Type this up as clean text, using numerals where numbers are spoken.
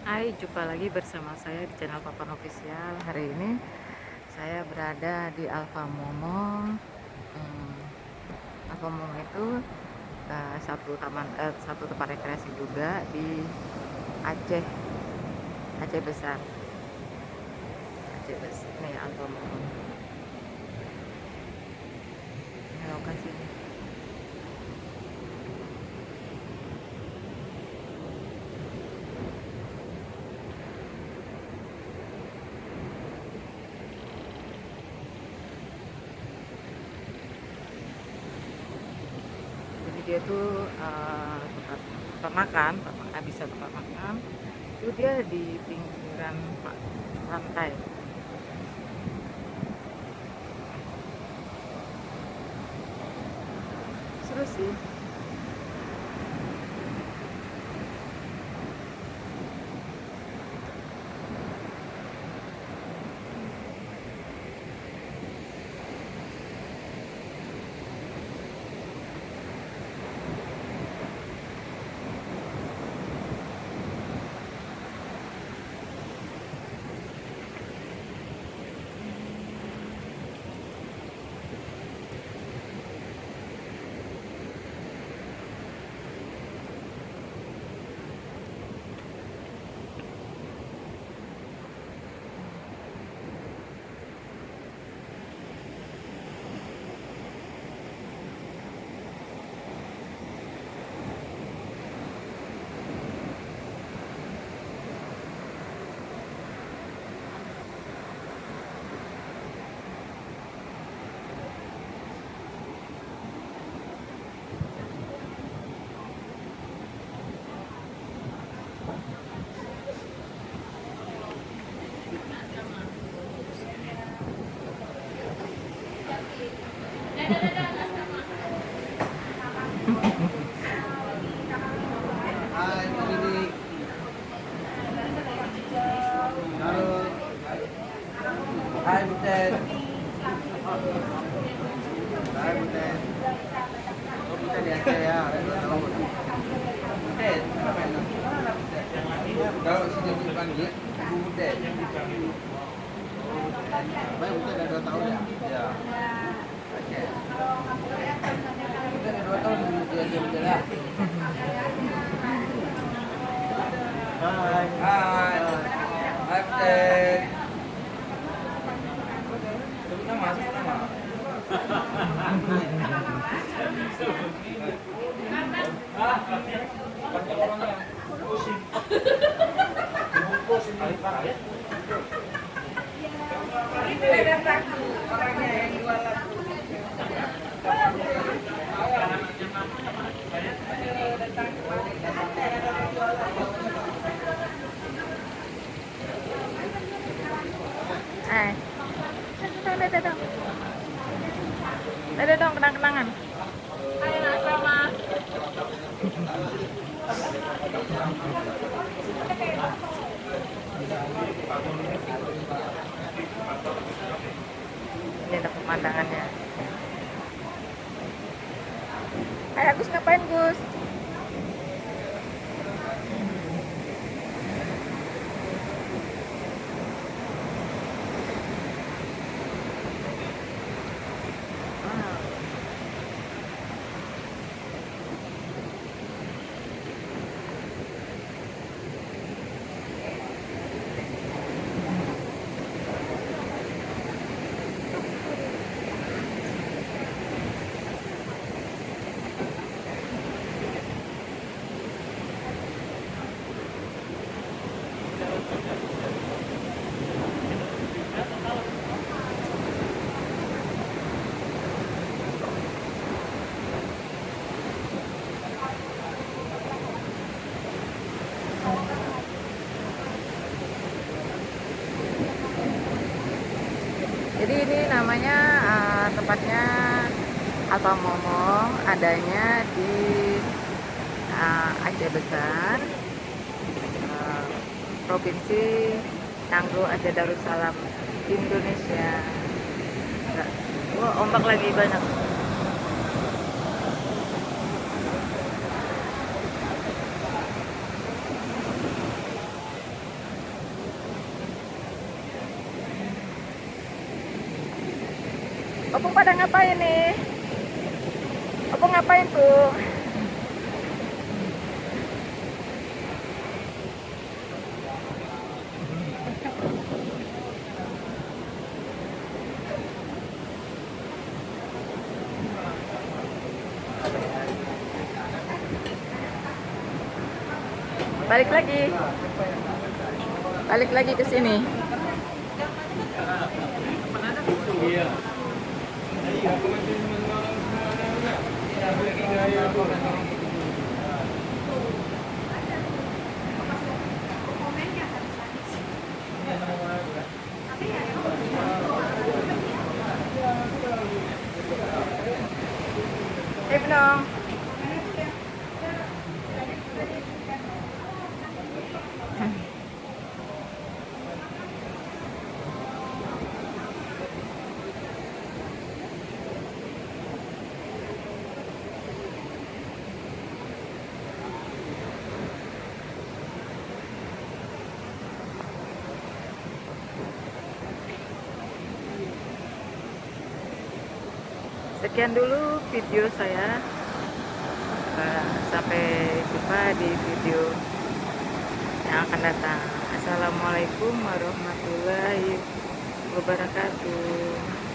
Hai, jumpa lagi bersama saya di channel Papan Official. Hari ini saya berada di Alfa Momong. Alfa Momong itu satu tempat rekreasi juga di Aceh, Aceh Besar. Aceh Besar, nih Alfa Momong. Ini lokasinya. Jadi dia tuh tempat makan, bisa tempat makan. Itu dia di pinggiran pantai. Seru sih. Hai, Pak Didi. Halo. Hai, Butet. Hai, Butet. Oh, Butet di Aceh ya, ada 2 tahun. Butet, apa ini? Kalau sini dipanggil Ibu Butet. Baik, Butet ada 2 tahun ya? Ya. Aceh. Butet ada 2 tahun di Aceh, Butet ya? Hai. Hai. Hai, Butet. Sebut nama, sebut nama. Orangnya yang jualan. Eh, datang. Ada dong kenang-kenangan. Hai, anak asrama. Ini ada pemandangannya. Hai, Agus ngapain, Gus? Jadi ini namanya tempatnya Alfa Momong, adanya di Aceh Besar, eh, Provinsi Canggu Aceh Darussalam, Indonesia. Wah, ombak lagi banyak. Opung pada ngapain nih? Opung ngapain tuh? Balik lagi. Balik lagi ke sini. Iya. Benong. Sekian dulu video saya. Sampai jumpa di video yang akan datang. Assalamualaikum warahmatullahi wabarakatuh.